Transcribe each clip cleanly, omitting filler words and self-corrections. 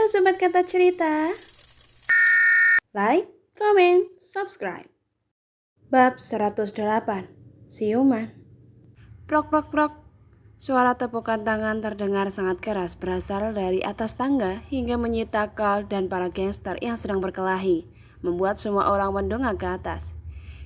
Sobat Kata Cerita. Like, comment, subscribe. Bab 108. Siuman. Prok prok prok. Suara tepukan tangan terdengar sangat keras berasal dari atas tangga hingga menyita Carl dan para gangster yang sedang berkelahi, membuat semua orang mendongak ke atas.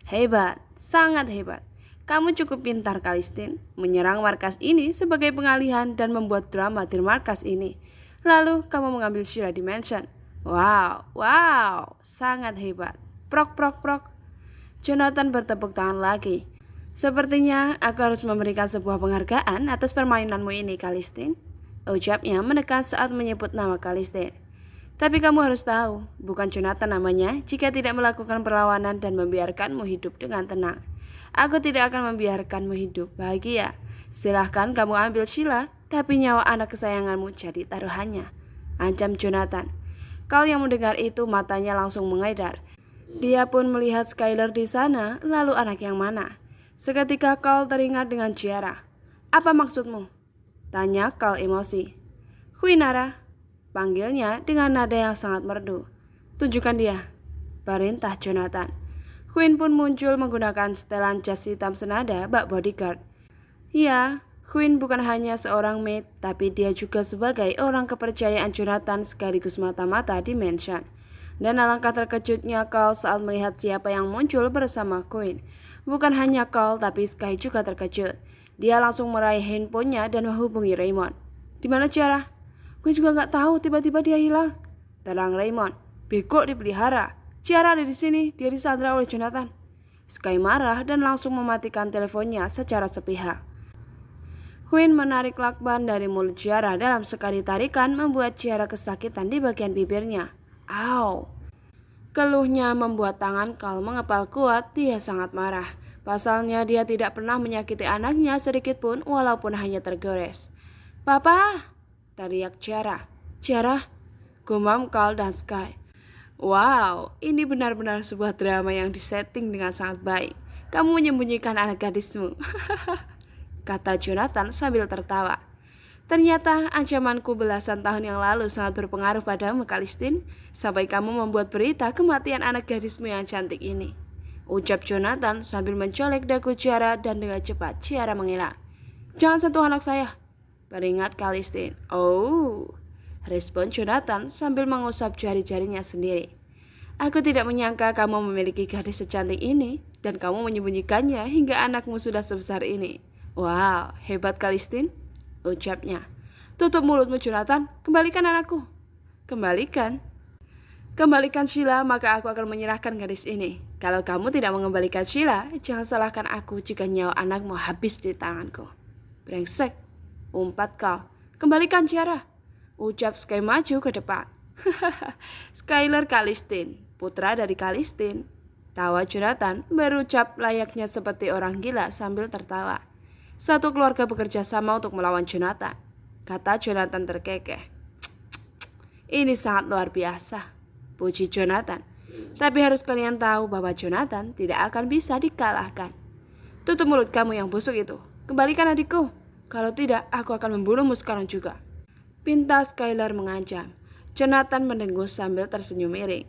Hebat, sangat hebat. Kamu cukup pintar, Kalistin, menyerang markas ini sebagai pengalihan dan membuat drama di markas ini. Lalu kamu mengambil Sheila Dimension. Wow, sangat hebat. Prok prok prok. Jonathan bertepuk tangan lagi. Sepertinya aku harus memberikan sebuah penghargaan atas permainanmu ini, Kalistin. Ucapnya menekan saat menyebut nama Kalistin. Tapi kamu harus tahu, bukan Jonathan namanya jika tidak melakukan perlawanan dan membiarkanmu hidup dengan tenang. Aku tidak akan membiarkanmu hidup bahagia. Silahkan kamu ambil Sheila, tapi nyawa anak kesayanganmu jadi taruhannya, ancam Jonathan. Carl yang mendengar itu matanya langsung mengedar. Dia pun melihat Skyler di sana, lalu anak yang mana? Seketika Carl teringat dengan Ciara. Apa maksudmu? Tanya Carl emosi. Huinara, panggilnya dengan nada yang sangat merdu. Tunjukkan dia, perintah Jonathan. Queen pun muncul menggunakan setelan jas hitam senada bak bodyguard. Ya, Queen bukan hanya seorang maid, tapi dia juga sebagai orang kepercayaan Jonathan sekaligus mata-mata di mansion. Dan alangkah terkejutnya Carl saat melihat siapa yang muncul bersama Queen. Bukan hanya Carl, tapi Sky juga terkejut. Dia langsung meraih handphonenya dan menghubungi Raymond. Di mana Ciara? Gue juga nggak tahu, tiba-tiba dia hilang. Terang Raymond. Bego dipelihara. Ciara ada di sini, dia disandra oleh Jonathan. Sky marah dan langsung mematikan teleponnya secara sepihak. Queen menarik lakban dari mulut Ciara dalam sekali tarikan membuat Ciara kesakitan di bagian bibirnya. Au! Keluhnya membuat tangan Carl mengepal kuat, dia sangat marah. Pasalnya dia tidak pernah menyakiti anaknya sedikit pun walaupun hanya tergores. Papa! Teriak Ciara. Ciara! Gumam Carl dan Sky. Wow, ini benar-benar sebuah drama yang disetting dengan sangat baik. Kamu menyembunyikan anak gadismu. Kata Jonathan sambil tertawa. Ternyata ancamanku belasan tahun yang lalu sangat berpengaruh padamu, Kalistin, sampai kamu membuat berita kematian anak gadismu yang cantik ini. Ucap Jonathan sambil mencolek dagu Ciara dan dengan cepat Ciara mengelak. Jangan sentuh anak saya, peringat Kalistin. Oh, respon Jonathan sambil mengusap jari-jarinya sendiri. Aku tidak menyangka kamu memiliki gadis secantik ini dan kamu menyembunyikannya hingga anakmu sudah sebesar ini. Wow, hebat Kalistin, ucapnya. Tutup mulutmu Jonathan, kembalikan anakku. Kembalikan Sheila, maka aku akan menyerahkan gadis ini. Kalau kamu tidak mengembalikan Sheila, jangan salahkan aku jika nyawa anakmu habis di tanganku. Brengsek, umpat Carl. Kembalikan Ciara, ucap Sky maju ke depan. Skyler Kalistin, putra dari Kalistin. Tawa Jonathan berucap layaknya seperti orang gila sambil tertawa. Satu keluarga bekerja sama untuk melawan Jonathan, kata Jonathan terkekeh. Ini sangat luar biasa, puji Jonathan. Tapi harus kalian tahu bahwa Jonathan tidak akan bisa dikalahkan. Tutup mulut kamu yang busuk itu. Kembalikan adikku. Kalau tidak, aku akan membunuhmu sekarang juga. Pinta Skyler mengancam. Jonathan mendengus sambil tersenyum miring.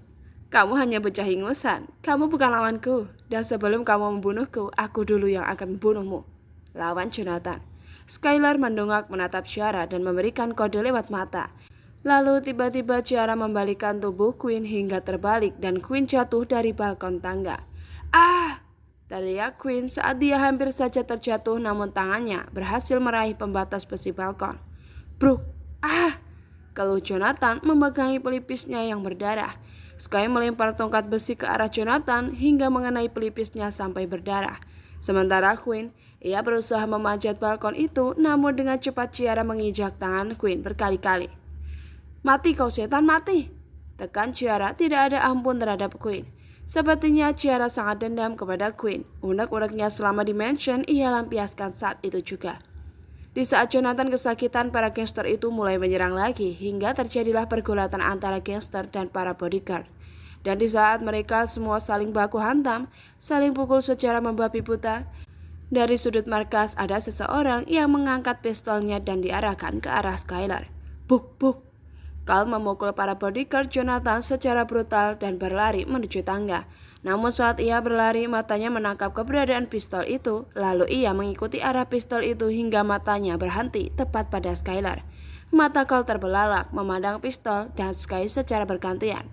Kamu hanya bocah ingusan. Kamu bukan lawanku. Dan sebelum kamu membunuhku, aku dulu yang akan membunuhmu. Lawan Jonathan. Skyler mendongak menatap Ciara dan memberikan kode lewat mata. Lalu tiba-tiba Ciara membalikkan tubuh Queen hingga terbalik dan Queen jatuh dari balkon tangga. Ah! Teriak Queen saat dia hampir saja terjatuh namun tangannya berhasil meraih pembatas besi balkon. Bruk! Ah! Keluh Jonathan memegangi pelipisnya yang berdarah. Sky melempar tongkat besi ke arah Jonathan hingga mengenai pelipisnya sampai berdarah. Sementara Queen, ia berusaha memanjat balkon itu, namun dengan cepat Ciara menginjak tangan Queen berkali-kali. Mati kau setan, mati! Tekan Ciara tidak ada ampun terhadap Queen. Sepertinya Ciara sangat dendam kepada Queen. Unek-uneknya selama di mansion ia lampiaskan saat itu juga. Di saat Jonathan kesakitan, para gangster itu mulai menyerang lagi hingga terjadilah pergulatan antara gangster dan para bodyguard. Dan di saat mereka semua saling baku hantam, saling pukul secara membabi buta, dari sudut markas ada seseorang yang mengangkat pistolnya dan diarahkan ke arah Skyler. Buk buk. Carl memukul para bodyguard Jonathan secara brutal dan berlari menuju tangga. Namun saat ia berlari, matanya menangkap keberadaan pistol itu. Lalu ia mengikuti arah pistol itu hingga matanya berhenti tepat pada Skylar. Mata Carl terbelalak memandang pistol dan Sky secara bergantian.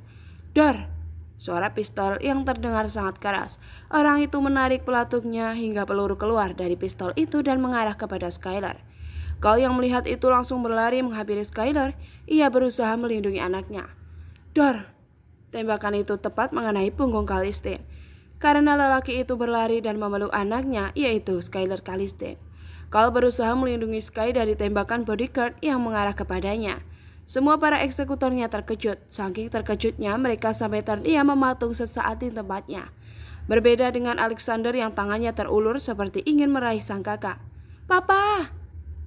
Dar! Suara pistol yang terdengar sangat keras. Orang itu menarik pelatuknya hingga peluru keluar dari pistol itu dan mengarah kepada Skylar. Carl yang melihat itu langsung berlari menghampiri Skylar. Ia berusaha melindungi anaknya. Dar! Tembakan itu tepat mengenai punggung Callistine. Karena lelaki itu berlari dan memeluk anaknya, yaitu Skylar Callistine. Carl berusaha melindungi Sky dari tembakan bodyguard yang mengarah kepadanya. Semua para eksekutornya terkejut. Saking terkejutnya mereka sampai terdiam mematung sesaat di tempatnya. Berbeda dengan Alexander yang tangannya terulur seperti ingin meraih sang kakak. Papa!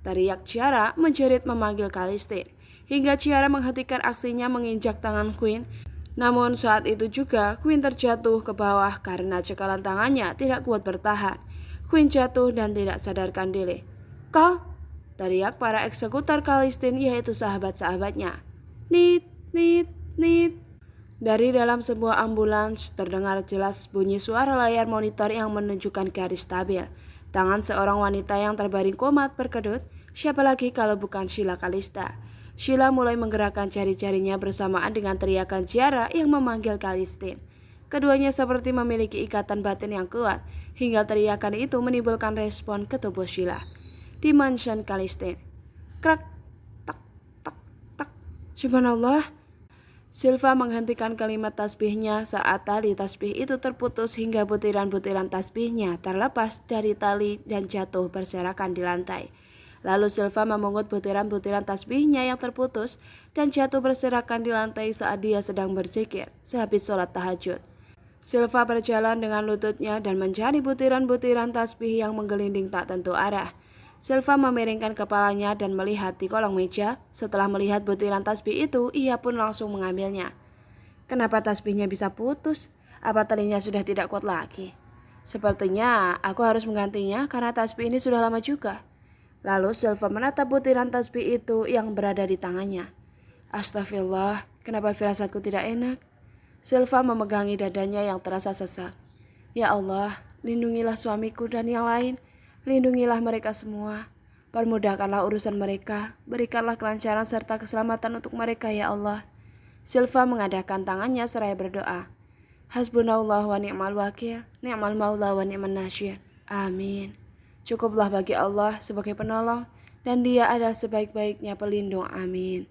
Teriak Ciara menjerit memanggil Callistine. Hingga Ciara menghentikan aksinya menginjak tangan Queen. Namun saat itu juga Queen terjatuh ke bawah karena cekalan tangannya tidak kuat bertahan. Queen jatuh dan tidak sadarkan diri. Carl! Teriak para eksekutor Callistine yaitu sahabat-sahabatnya. Nit, nit, nit. Dari dalam sebuah ambulans terdengar jelas bunyi suara layar monitor yang menunjukkan garis stabil. Tangan seorang wanita yang terbaring komat berkedut. Siapa lagi kalau bukan Sheila Calista? Sheila mulai menggerakkan jari-jarinya bersamaan dengan teriakan Ciara yang memanggil Callistine. Keduanya seperti memiliki ikatan batin yang kuat, hingga teriakan itu menimbulkan respon ke tubuh Sheila. Di mansion Callistine. Krak, tak, tak, tak. Subhanallah. Silva menghentikan kalimat tasbihnya saat tali tasbih itu terputus hingga butiran-butiran tasbihnya terlepas dari tali dan jatuh berserakan di lantai. Lalu Silva memungut butiran-butiran tasbihnya yang terputus dan jatuh berserakan di lantai saat dia sedang berzikir sehabis sholat tahajud. Silva berjalan dengan lututnya dan mencari butiran-butiran tasbih yang menggelinding tak tentu arah. Silva memiringkan kepalanya dan melihat di kolong meja. Setelah melihat butiran tasbih itu, ia pun langsung mengambilnya. Kenapa tasbihnya bisa putus? Apa talinya sudah tidak kuat lagi? Sepertinya aku harus menggantinya karena tasbih ini sudah lama juga. Lalu Silva menatap butiran tasbih itu yang berada di tangannya. Astagfirullah, kenapa firasatku tidak enak? Silva memegangi dadanya yang terasa sesak. Ya Allah, lindungilah suamiku dan yang lain. Lindungilah mereka semua. Permudahkanlah urusan mereka. Berikanlah kelancaran serta keselamatan untuk mereka ya Allah. Silva mengadakan tangannya seraya berdoa. Hasbunallah wa ni'mal wakil, ni'mal maula wa ni'man nasyir. Amin. Cukuplah bagi Allah sebagai penolong, dan Dia adalah sebaik-baiknya pelindung. Amin.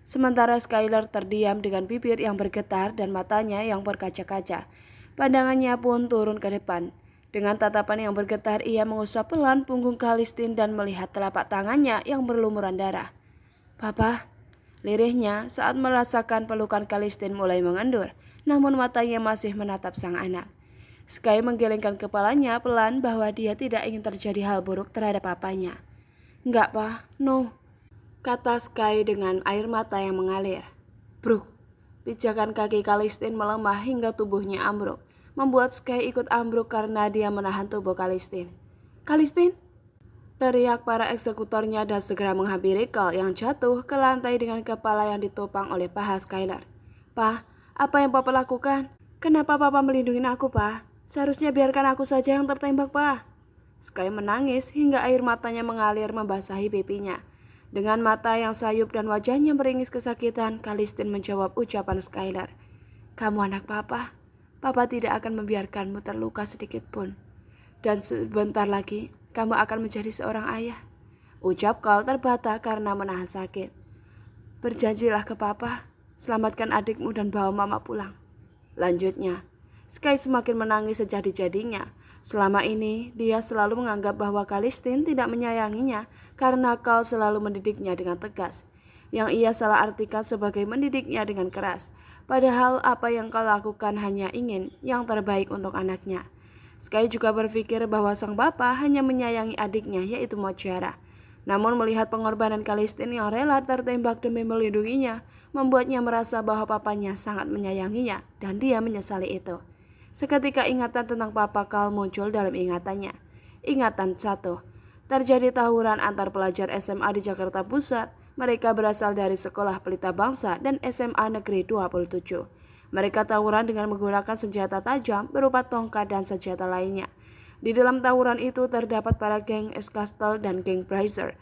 Sementara Skylar terdiam dengan bibir yang bergetar dan matanya yang berkaca-kaca. Pandangannya pun turun ke depan. Dengan tatapan yang bergetar, ia mengusap pelan punggung Callistine dan melihat telapak tangannya yang berlumuran darah. Papa, lirihnya saat merasakan pelukan Callistine mulai mengendur, namun matanya masih menatap sang anak. Sky menggelengkan kepalanya pelan bahwa dia tidak ingin terjadi hal buruk terhadap papanya. Enggak, Pa, no, kata Sky dengan air mata yang mengalir. Bruk, pijakan kaki Callistine melemah hingga tubuhnya ambruk, membuat Sky ikut ambruk karena dia menahan tubuh Callistine. Callistine! Teriak para eksekutornya dan segera menghampiri Carl yang jatuh ke lantai dengan kepala yang ditopang oleh paha Skylar. Pa, apa yang Papa lakukan? Kenapa Papa melindungi aku, Pa? Seharusnya biarkan aku saja yang tertembak, Pa. Sky menangis hingga air matanya mengalir membasahi pipinya. Dengan mata yang sayup dan wajahnya meringis kesakitan, Callistine menjawab ucapan Skylar. Kamu anak Papa. Papa tidak akan membiarkanmu terluka sedikit pun. Dan sebentar lagi, kamu akan menjadi seorang ayah. Ucap Carl terbata karena menahan sakit. Berjanjilah ke Papa, selamatkan adikmu dan bawa Mama pulang. Lanjutnya, Sky semakin menangis sejadi-jadinya. Selama ini, dia selalu menganggap bahwa Callistine tidak menyayanginya karena Carl selalu mendidiknya dengan tegas, yang ia salah artikan sebagai mendidiknya dengan keras. Padahal apa yang Carl lakukan hanya ingin yang terbaik untuk anaknya. Sky juga berpikir bahwa sang bapak hanya menyayangi adiknya yaitu Mochara. Namun melihat pengorbanan Callistine yang rela tertembak demi melindunginya, membuatnya merasa bahwa papanya sangat menyayanginya dan dia menyesali itu. Seketika ingatan tentang Papa Carl muncul dalam ingatannya. Ingatan 1. Terjadi tawuran antar pelajar SMA di Jakarta Pusat. Mereka berasal dari Sekolah Pelita Bangsa dan SMA Negeri 27. Mereka tawuran dengan menggunakan senjata tajam berupa tongkat dan senjata lainnya. Di dalam tawuran itu terdapat para geng Castle dan geng Brazier.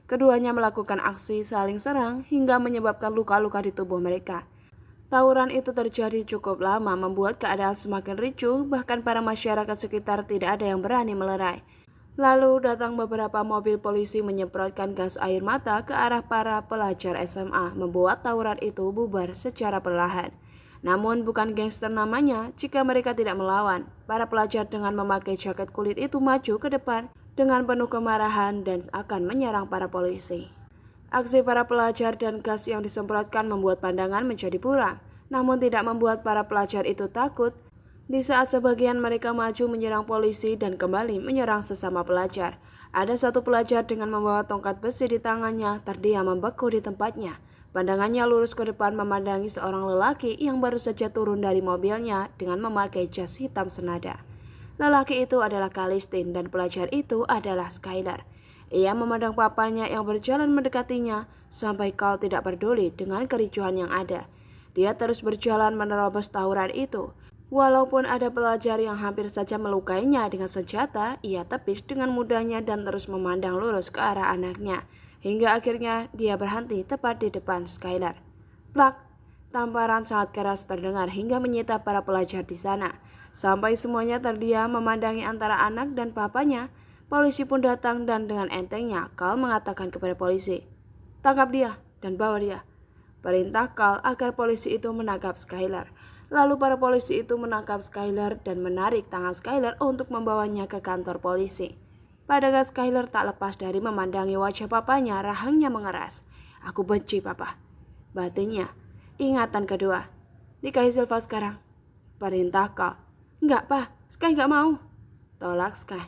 Keduanya melakukan aksi saling serang hingga menyebabkan luka-luka di tubuh mereka. Tawuran itu terjadi cukup lama membuat keadaan semakin ricuh, bahkan para masyarakat sekitar tidak ada yang berani melerai. Lalu datang beberapa mobil polisi menyemprotkan gas air mata ke arah para pelajar SMA, membuat tawuran itu bubar secara perlahan. Namun bukan gangster namanya jika mereka tidak melawan. Para pelajar dengan memakai jaket kulit itu maju ke depan dengan penuh kemarahan dan akan menyerang para polisi. Aksi para pelajar dan gas yang disemprotkan membuat pandangan menjadi buram, namun tidak membuat para pelajar itu takut. Di saat sebagian mereka maju menyerang polisi dan kembali menyerang sesama pelajar, ada satu pelajar dengan membawa tongkat besi di tangannya terdiam membeku di tempatnya. Pandangannya lurus ke depan memandangi seorang lelaki yang baru saja turun dari mobilnya dengan memakai jas hitam senada. Lelaki itu adalah Kalistin dan pelajar itu adalah Skylar. Ia memandang papanya yang berjalan mendekatinya sampai Carl tidak peduli dengan kericuhan yang ada. Dia terus berjalan menerobos tawuran itu. Walaupun ada pelajar yang hampir saja melukainya dengan senjata, ia tepis dengan mudahnya dan terus memandang lurus ke arah anaknya. Hingga akhirnya dia berhenti tepat di depan Skylar. Plak! Tamparan sangat keras terdengar hingga menyita para pelajar di sana. Sampai semuanya terdiam memandangi antara anak dan papanya. Polisi pun datang dan dengan entengnya Carl mengatakan kepada polisi, "Tangkap dia dan bawa dia." Perintah Carl agar polisi itu menangkap Skylar. Lalu para polisi itu menangkap Skylar dan menarik tangan Skylar untuk membawanya ke kantor polisi. Padahal Skylar tak lepas dari memandangi wajah papanya, rahangnya mengeras. "Aku benci papa," batinnya. Ingatan kedua. "Nikahi Silva sekarang," perintah Carl. "Enggak, Pa, Sky enggak mau," tolak Sky.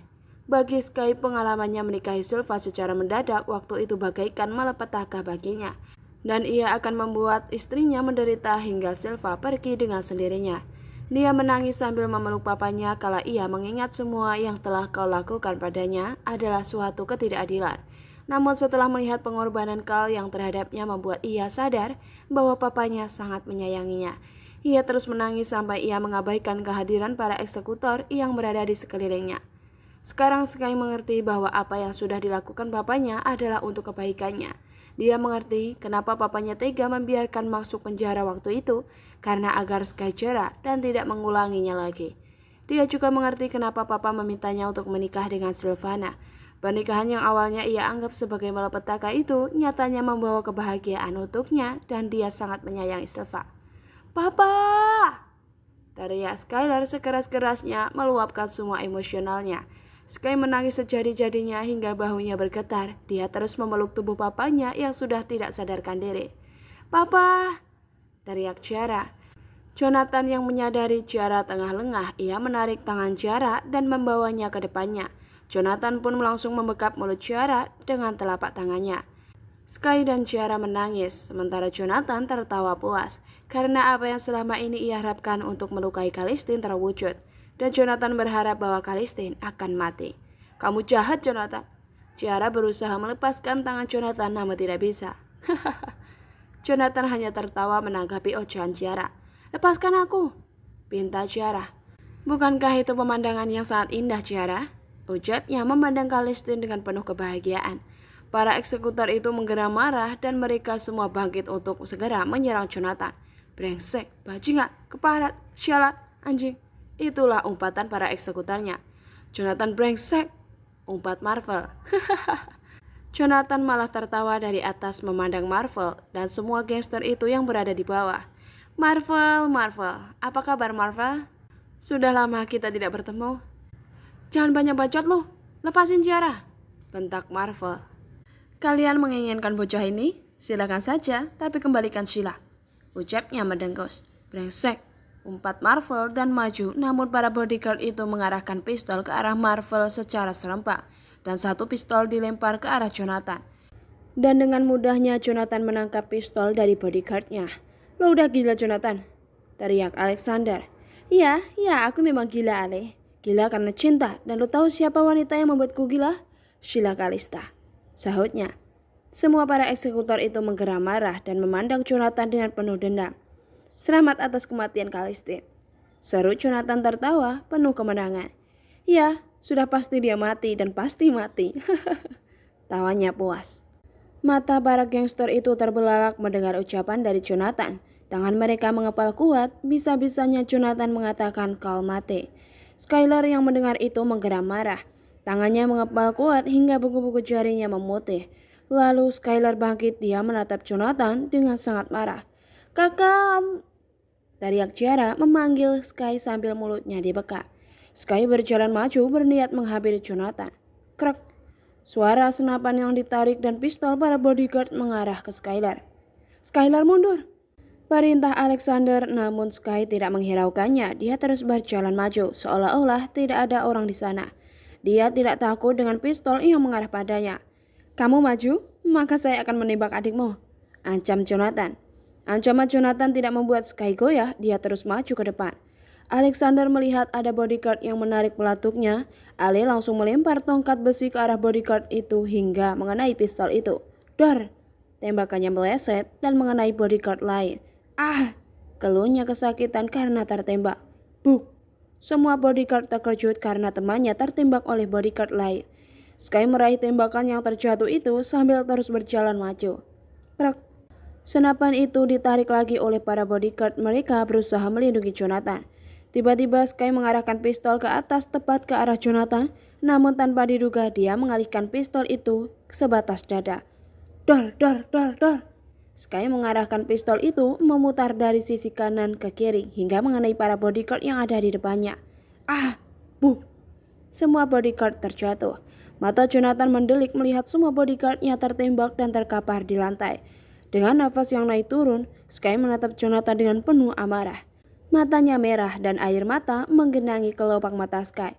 Bagi Sky, pengalamannya menikahi Silva secara mendadak waktu itu bagaikan malapetaka baginya. Dan ia akan membuat istrinya menderita hingga Silva pergi dengan sendirinya. Dia menangis sambil memeluk papanya kala ia mengingat semua yang telah Carl lakukan padanya adalah suatu ketidakadilan. Namun setelah melihat pengorbanan Carl yang terhadapnya membuat ia sadar bahwa papanya sangat menyayanginya. Ia terus menangis sampai ia mengabaikan kehadiran para eksekutor yang berada di sekelilingnya. Sekarang Sky mengerti bahwa apa yang sudah dilakukan papanya adalah untuk kebaikannya. Dia mengerti kenapa papanya tega membiarkan masuk penjara waktu itu, karena agar Sky jera dan tidak mengulanginya lagi. Dia juga mengerti kenapa papa memintanya untuk menikah dengan Silvana. Pernikahan yang awalnya ia anggap sebagai malapetaka itu nyatanya membawa kebahagiaan untuknya dan dia sangat menyayangi Silva. "Papa!" teriak Skylar sekeras-kerasnya meluapkan semua emosionalnya. Sky menangis sejadi-jadinya hingga bahunya bergetar. Dia terus memeluk tubuh papanya yang sudah tidak sadarkan diri. "Papa!" teriak Ciara. Jonathan yang menyadari Ciara tengah lengah, ia menarik tangan Ciara dan membawanya ke depannya. Jonathan pun langsung membekap mulut Ciara dengan telapak tangannya. Sky dan Ciara menangis, sementara Jonathan tertawa puas, karena apa yang selama ini ia harapkan untuk melukai Kalistin terwujud. Dan Jonathan berharap bahwa Kalistin akan mati. "Kamu jahat, Jonathan." Ciara berusaha melepaskan tangan Jonathan namun tidak bisa. Jonathan hanya tertawa menanggapi ocehan Ciara. "Lepaskan aku," pinta Ciara. "Bukankah itu pemandangan yang sangat indah, Ciara?" ucapnya memandang Kalistin dengan penuh kebahagiaan. Para eksekutor itu menggeram marah dan mereka semua bangkit untuk segera menyerang Jonathan. "Brengsek, bajingan, keparat, sialat, anjing." Itulah umpatan para eksekutornya. "Jonathan brengsek," umpat Marvel. Jonathan malah tertawa dari atas memandang Marvel dan semua gangster itu yang berada di bawah. Marvel, apa kabar Marvel? Sudah lama kita tidak bertemu." "Jangan banyak bacot lu, lepasin Ciara," bentak Marvel. "Kalian menginginkan bocah ini? Silakan saja, tapi kembalikan Sheila," ucapnya mendengus. "Brengsek," umpat Marvel dan maju, namun para bodyguard itu mengarahkan pistol ke arah Marvel secara serempak dan satu pistol dilempar ke arah Jonathan. Dan dengan mudahnya Jonathan menangkap pistol dari bodyguardnya. "Lo udah gila, Jonathan," teriak Alexander. Ya, aku memang gila, Ale. Gila karena cinta, dan lo tahu siapa wanita yang membuatku gila? Sheila Kalista," sahutnya. Semua para eksekutor itu menggeram marah dan memandang Jonathan dengan penuh dendam. "Selamat atas kematian Kalistin," seru Jonathan tertawa penuh kemenangan. "Ya, sudah pasti dia mati dan pasti mati." Tawanya puas. Mata para gangster itu terbelalak mendengar ucapan dari Jonathan. Tangan mereka mengepal kuat, bisa-bisanya Jonathan mengatakan kau mati. Skylar yang mendengar itu menggeram marah. Tangannya mengepal kuat hingga buku-buku jarinya memutih. Lalu Skylar bangkit, dia menatap Jonathan dengan sangat marah. "Kakak!" teriak Ciara memanggil Sky sambil mulutnya dibekak. Sky berjalan maju berniat menghampiri Jonathan. Krek! Suara senapan yang ditarik dan pistol para bodyguard mengarah ke Skylar. "Skylar mundur!" perintah Alexander, namun Sky tidak menghiraukannya. Dia terus berjalan maju, seolah-olah tidak ada orang di sana. Dia tidak takut dengan pistol yang mengarah padanya. "Kamu maju, maka saya akan menembak adikmu," ancam Jonathan. Ancaman Jonathan tidak membuat Sky goyah, dia terus maju ke depan. Alexander melihat ada bodyguard yang menarik pelatuknya. Ale langsung melempar tongkat besi ke arah bodyguard itu hingga mengenai pistol itu. Dor! Tembakannya meleset dan mengenai bodyguard lain. "Ah!" Keluhnya kesakitan karena tertembak. "Buk!" Semua bodyguard terkejut karena temannya tertembak oleh bodyguard lain. Sky meraih tembakan yang terjatuh itu sambil terus berjalan maju. Krek! Senapan itu ditarik lagi oleh para bodyguard. Mereka berusaha melindungi Jonathan. Tiba-tiba Sky mengarahkan pistol ke atas tepat ke arah Jonathan. Namun tanpa diduga dia mengalihkan pistol itu sebatas dada. Dor, dor, dor, dor. Sky mengarahkan pistol itu memutar dari sisi kanan ke kiri hingga mengenai para bodyguard yang ada di depannya. Ah! Buk! Semua bodyguard terjatuh. Mata Jonathan mendelik melihat semua bodyguardnya tertembak dan terkapar di lantai. Dengan nafas yang naik turun, Sky menatap Jonathan dengan penuh amarah. Matanya merah dan air mata menggenangi kelopak mata Sky.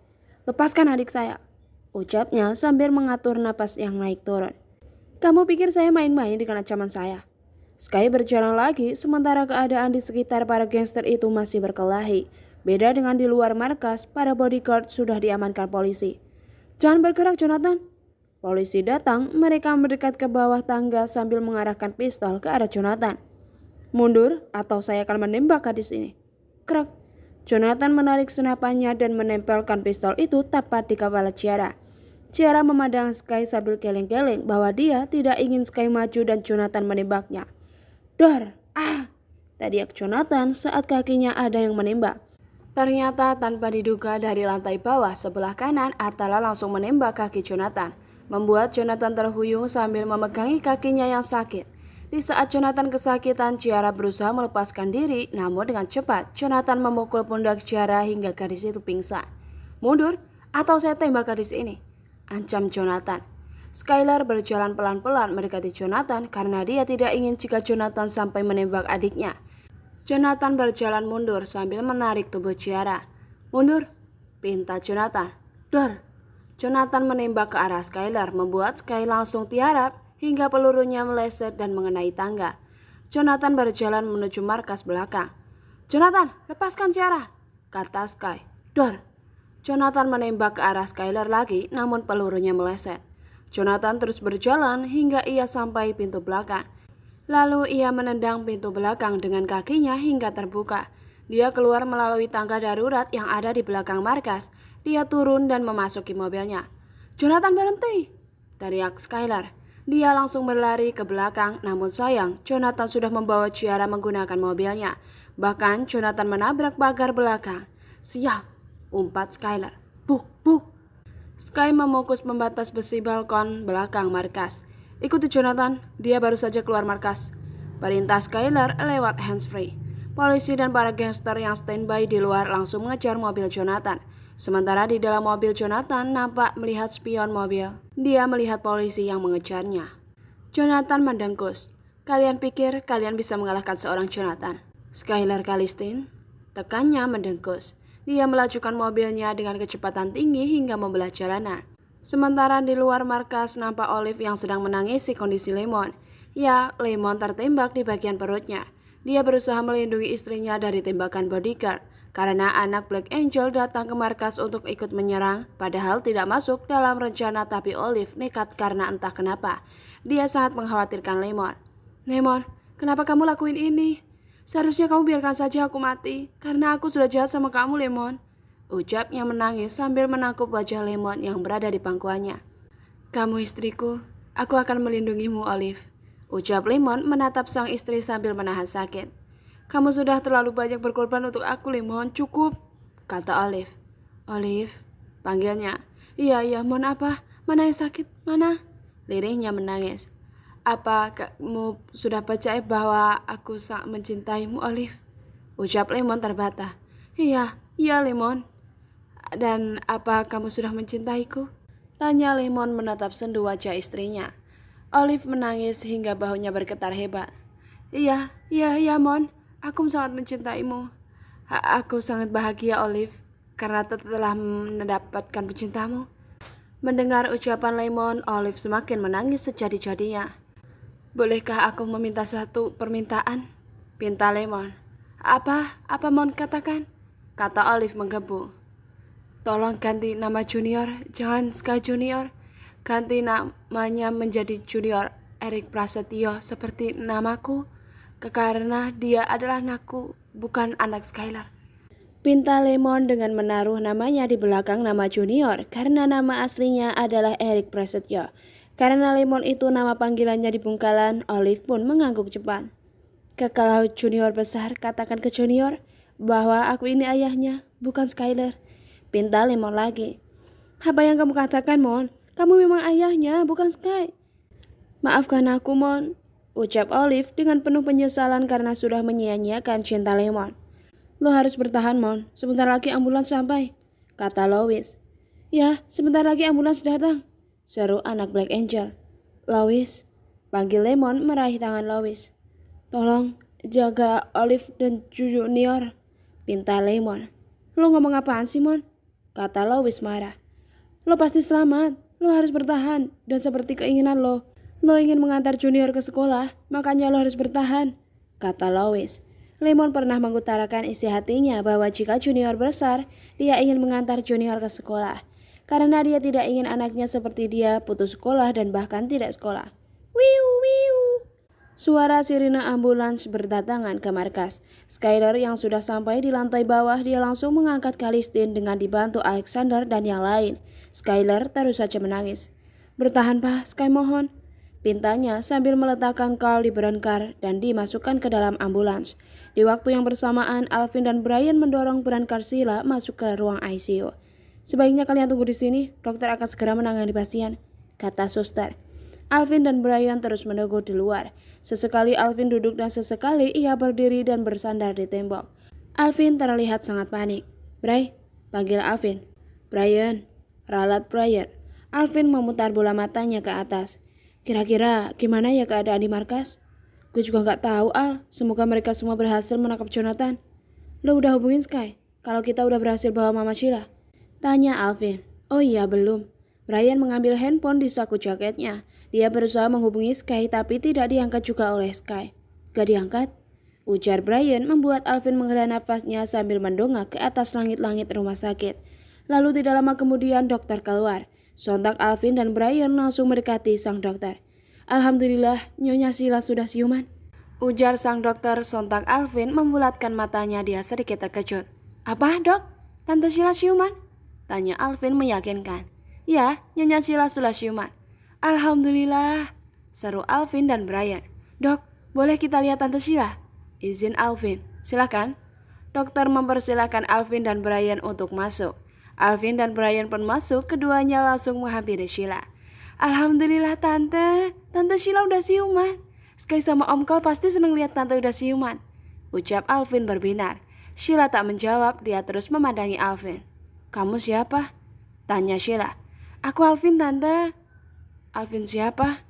"Lepaskan adik saya," ucapnya sambil mengatur napas yang naik turun. "Kamu pikir saya main-main dengan ancaman saya?" Sky berjalan lagi, sementara keadaan di sekitar para gangster itu masih berkelahi. Beda dengan di luar markas, para bodyguard sudah diamankan polisi. "Jangan bergerak, Jonathan." Polisi datang, mereka mendekat ke bawah tangga sambil mengarahkan pistol ke arah Jonathan. "Mundur, atau saya akan menembak gadis ini." Krek! Jonathan menarik senapannya dan menempelkan pistol itu tepat di kepala Ciara. Ciara memandang Sky sambil geleng-geleng bahwa dia tidak ingin Sky maju dan Jonathan menembaknya. Dor! Ah! Teriak Jonathan saat kakinya ada yang menembak. Ternyata tanpa diduga dari lantai bawah sebelah kanan, Atala langsung menembak kaki Jonathan, membuat Jonathan terhuyung sambil memegangi kakinya yang sakit. Di saat Jonathan kesakitan, Ciara berusaha melepaskan diri, namun dengan cepat Jonathan memukul pundak Ciara hingga gadis itu pingsan. "Mundur, atau saya tembak gadis ini," ancam Jonathan. Skylar berjalan pelan-pelan mendekati Jonathan karena dia tidak ingin jika Jonathan sampai menembak adiknya. Jonathan berjalan mundur sambil menarik tubuh Ciara. "Mundur," pinta Jonathan. Dor! Jonathan menembak ke arah Skylar, membuat Sky langsung tiarap hingga pelurunya meleset dan mengenai tangga. Jonathan berjalan menuju markas belakang. "Jonathan, lepaskan Ciara," kata Sky. Dor! Jonathan menembak ke arah Skylar lagi, namun pelurunya meleset. Jonathan terus berjalan hingga ia sampai pintu belakang. Lalu ia menendang pintu belakang dengan kakinya hingga terbuka. Dia keluar melalui tangga darurat yang ada di belakang markas. Dia turun dan memasuki mobilnya. "Jonathan, berhenti!" teriak Skylar. Dia langsung berlari ke belakang, namun sayang Jonathan sudah membawa Ciara menggunakan mobilnya. Bahkan Jonathan menabrak pagar belakang. "Sial!" umpat Skylar. "Buk, buk!" Sky memukus pembatas besi balkon belakang markas. "Ikuti Jonathan, dia baru saja keluar markas," perintah Skylar lewat handsfree. Polisi dan para gangster yang standby di luar langsung mengejar mobil Jonathan. Sementara di dalam mobil Jonathan nampak melihat spion mobil. Dia melihat polisi yang mengejarnya. Jonathan mendengkus. "Kalian pikir kalian bisa mengalahkan seorang Jonathan?" Skylar Kalistin, tekannya mendengkus. Dia melajukan mobilnya dengan kecepatan tinggi hingga membelah jalanan. Sementara di luar markas nampak Olive yang sedang menangisi kondisi Lemon. Ya, Lemon tertembak di bagian perutnya. Dia berusaha melindungi istrinya dari tembakan bodyguard. Karena anak Black Angel datang ke markas untuk ikut menyerang, padahal tidak masuk dalam rencana, tapi Olive nekat karena entah kenapa. Dia sangat mengkhawatirkan Lemon. Lemon, kenapa kamu lakuin ini? Seharusnya kamu biarkan saja aku mati, karena aku sudah jahat sama kamu, Lemon. Ucapnya menangis sambil menangkup wajah Lemon yang berada di pangkuannya. Kamu istriku, aku akan melindungimu, Olive. Ucap Lemon menatap sang istri sambil menahan sakit. Kamu sudah terlalu banyak berkorban untuk aku, Lemon, cukup, kata Olive. Olive, panggilnya. Iya, mohon apa? Mana yang sakit? Mana? Lirihnya menangis. Apa kamu sudah percaya bahwa aku sangat mencintaimu, Olive? Ucap Lemon terbata. Iya, Lemon. Dan apa kamu sudah mencintaiku? Tanya Lemon menatap sendu wajah istrinya. Olive menangis hingga bahunya bergetar hebat. Iya, Mon. Aku sangat mencintaimu. Aku sangat bahagia, Olive, karena telah mendapatkan pecintamu. Mendengar ucapan Lemon, Olive semakin menangis sejadi-jadinya. Bolehkah aku meminta satu permintaan? Pinta Lemon. Apa Mon katakan? Kata Olive menggebu. Tolong ganti nama Junior, jangan Sky Junior. Ganti namanya menjadi Junior Eric Prasetyo seperti namaku, karena dia adalah anakku, bukan anak Skylar. Pinta Lemon dengan menaruh namanya di belakang nama Junior karena nama aslinya adalah Eric Prasetyo. Karena Lemon itu nama panggilannya di Bungkalan, Olive pun mengangguk cepat. Kalau Junior besar, katakan ke Junior bahwa aku ini ayahnya, bukan Skylar. Pinta Lemon lagi. Apa yang kamu katakan, Mon? Kamu memang ayahnya, bukan Sky. Maafkan aku, Mon, ucap Olive dengan penuh penyesalan karena sudah menyia-nyiakan cinta Lemon. Lo harus bertahan, Mon. Sebentar lagi ambulans sampai, kata Lois. Ya, sebentar lagi ambulans datang, seru anak Black Angel. Lois, panggil Lemon meraih tangan Lois. Tolong jaga Olive dan Junior, pinta Lemon. Lo ngomong apaan sih, Mon? Kata Lois marah. Lo pasti selamat, lo harus bertahan, dan seperti keinginan lo ingin mengantar Junior ke sekolah, makanya lo harus bertahan, kata Lois. Lemon pernah mengutarakan isi hatinya bahwa jika Junior besar, dia ingin mengantar Junior ke sekolah. Karena dia tidak ingin anaknya seperti dia putus sekolah dan bahkan tidak sekolah. Wiu wiu. Suara sirine ambulans berdatangan ke markas. Skylar yang sudah sampai di lantai bawah, dia langsung mengangkat Kalistin dengan dibantu Alexander dan yang lain. Skylar terus saja menangis. Bertahan, Pak, Sky mohon, pintanya sambil meletakkan Carl di berangkar dan dimasukkan ke dalam ambulans. Di waktu yang bersamaan, Alvin dan Brian mendorong berangkar Sheila masuk ke ruang ICU. Sebaiknya kalian tunggu di sini, dokter akan segera menangani pasien, kata suster. Alvin dan Brian terus menunggu di luar. Sesekali Alvin duduk dan sesekali ia berdiri dan bersandar di tembok. Alvin terlihat sangat panik. Bray, panggil Alvin. Brian, ralat Brian. Alvin memutar bola matanya ke atas. Kira-kira gimana ya keadaan di markas? Gue juga gak tahu, Al. Semoga mereka semua berhasil menangkap Jonathan. Lo udah hubungin Sky kalau kita udah berhasil bawa Mama Sheila? Tanya Alvin. Oh iya, belum. Brian mengambil handphone di saku jaketnya. Dia berusaha menghubungi Sky tapi tidak diangkat juga oleh Sky. Gak diangkat? Ujar Brian membuat Alvin menghela nafasnya sambil mendongak ke atas langit-langit rumah sakit. Lalu tidak lama kemudian dokter keluar. Sontak Alvin dan Brian langsung mendekati sang dokter. Alhamdulillah, Nyonya Sheila sudah siuman, ujar sang dokter. Sontak Alvin membulatkan matanya, dia sedikit terkejut. Apa, Dok? Tante Sheila siuman? Tanya Alvin meyakinkan. Ya, Nyonya Sheila sudah siuman. Alhamdulillah, seru Alvin dan Brian. Dok, boleh kita lihat Tante Sheila? Izin Alvin, silakan. Dokter mempersilahkan Alvin dan Brian untuk masuk. Alvin dan Brian pun masuk, keduanya langsung menghampiri Sheila. Alhamdulillah Tante Sheila udah siuman. Sky sama Om Carl pasti seneng lihat Tante udah siuman, ucap Alvin berbinar. Sheila tak menjawab, dia terus memandangi Alvin. Kamu siapa? Tanya Sheila. Aku Alvin, Tante. Alvin siapa?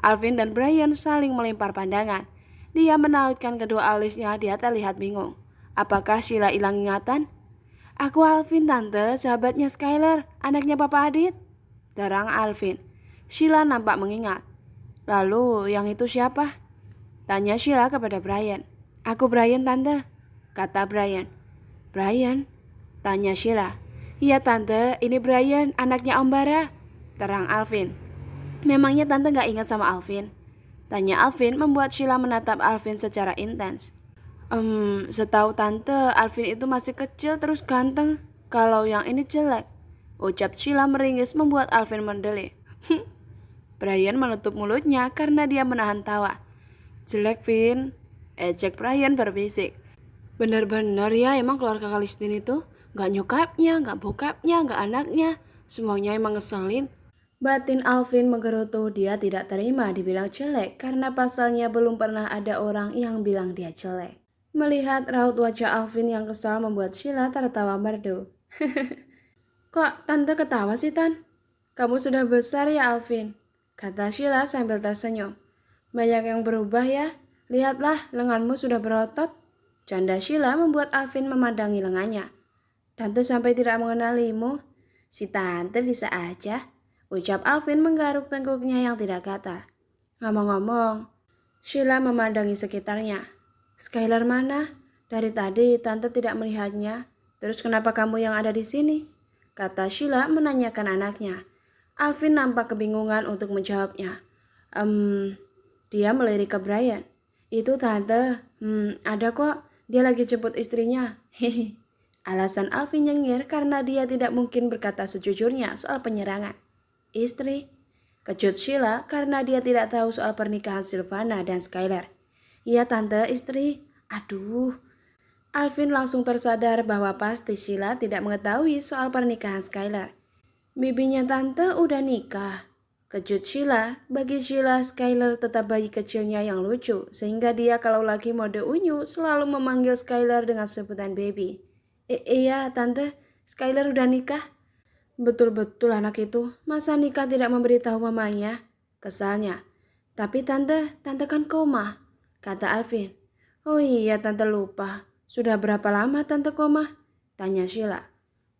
Alvin dan Brian saling melempar pandangan. Dia menautkan kedua alisnya, dia terlihat bingung. Apakah Sheila hilang ingatan? Aku Alvin, Tante, sahabatnya Skylar, anaknya Papa Adit, terang Alvin. Sheila nampak mengingat. Lalu yang itu siapa? Tanya Sheila kepada Brian. Aku Brian, Tante, kata Brian. Brian? Tanya Sheila. Iya Tante, ini Brian, anaknya Om Bara, terang Alvin. Memangnya tante gak ingat sama Alvin? Tanya Alvin membuat Sheila menatap Alvin secara intens. Setahu tante, Alvin itu masih kecil terus ganteng. Kalau yang ini jelek. Ucap Sheila meringis membuat Alvin mendelik. Brian menutup mulutnya karena dia menahan tawa. Jelek, Vin. Ejek Brian berbisik. Bener-bener ya emang keluarga Kalistin itu. Gak nyokapnya, gak bokapnya, gak anaknya. Semuanya emang ngeselin. Batin Alvin menggerutu, dia tidak terima dibilang jelek karena pasalnya belum pernah ada orang yang bilang dia jelek. Melihat raut wajah Alvin yang kesal membuat Sheila tertawa merdu. Kok tante ketawa sih, Tan? Kamu sudah besar ya, Alvin, kata Sheila sambil tersenyum. Banyak yang berubah ya, lihatlah lenganmu sudah berotot. Canda Sheila membuat Alvin memandangi lengannya. Tante sampai tidak mengenalimu. Si tante bisa aja, ucap Alvin menggaruk tengkuknya yang tidak gatal. Ngomong-ngomong, Sheila memandangi sekitarnya. Skylar mana? Dari tadi tante tidak melihatnya. Terus kenapa kamu yang ada di sini? Kata Sheila menanyakan anaknya. Alvin nampak kebingungan untuk menjawabnya. Dia melirik ke Brian. Itu tante, ada kok. Dia lagi jemput istrinya. Hehe. Alasan Alvin nyengir karena dia tidak mungkin berkata sejujurnya soal penyerangan. Istri? Kejut Sheila karena dia tidak tahu soal pernikahan Silvana dan Skylar. Iya tante, istri. Aduh. Alvin langsung tersadar bahwa pasti Sheila tidak mengetahui soal pernikahan Skylar. Bibinya tante udah nikah. Kejut Sheila, bagi Sheila Skylar tetap bayi kecilnya yang lucu, sehingga dia kalau lagi mode unyu selalu memanggil Skylar dengan sebutan baby. Iya tante, Skylar udah nikah. Betul-betul anak itu, masa nikah tidak memberitahu mamanya? Kesalnya. Tapi tante kan koma, kata Alvin. Oh iya tante lupa, sudah berapa lama tante koma? Tanya Sheila.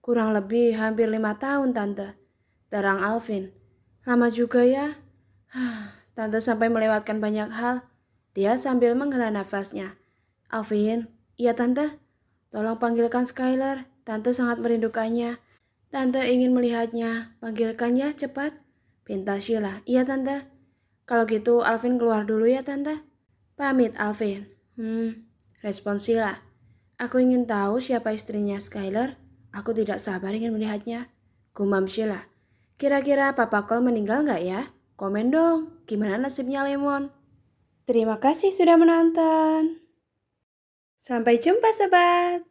Kurang lebih hampir 5 tahun tante, terang Alvin. Lama juga ya? Tante sampai melewatkan banyak hal. Dia sambil menghela nafasnya. Alvin, iya tante? Tolong panggilkan Skylar, tante sangat merindukannya. Tante ingin melihatnya, panggilkannya cepat. Pinta Sheila, iya tante. Kalau gitu Alvin keluar dulu ya tante. Pamit Alvin. Respons Sheila. Aku ingin tahu siapa istrinya Skylar. Aku tidak sabar ingin melihatnya. Gumam Sheila. Kira-kira Papa Cole meninggal nggak ya? Komen dong, gimana nasibnya Lemon? Terima kasih sudah menonton. Sampai jumpa sobat.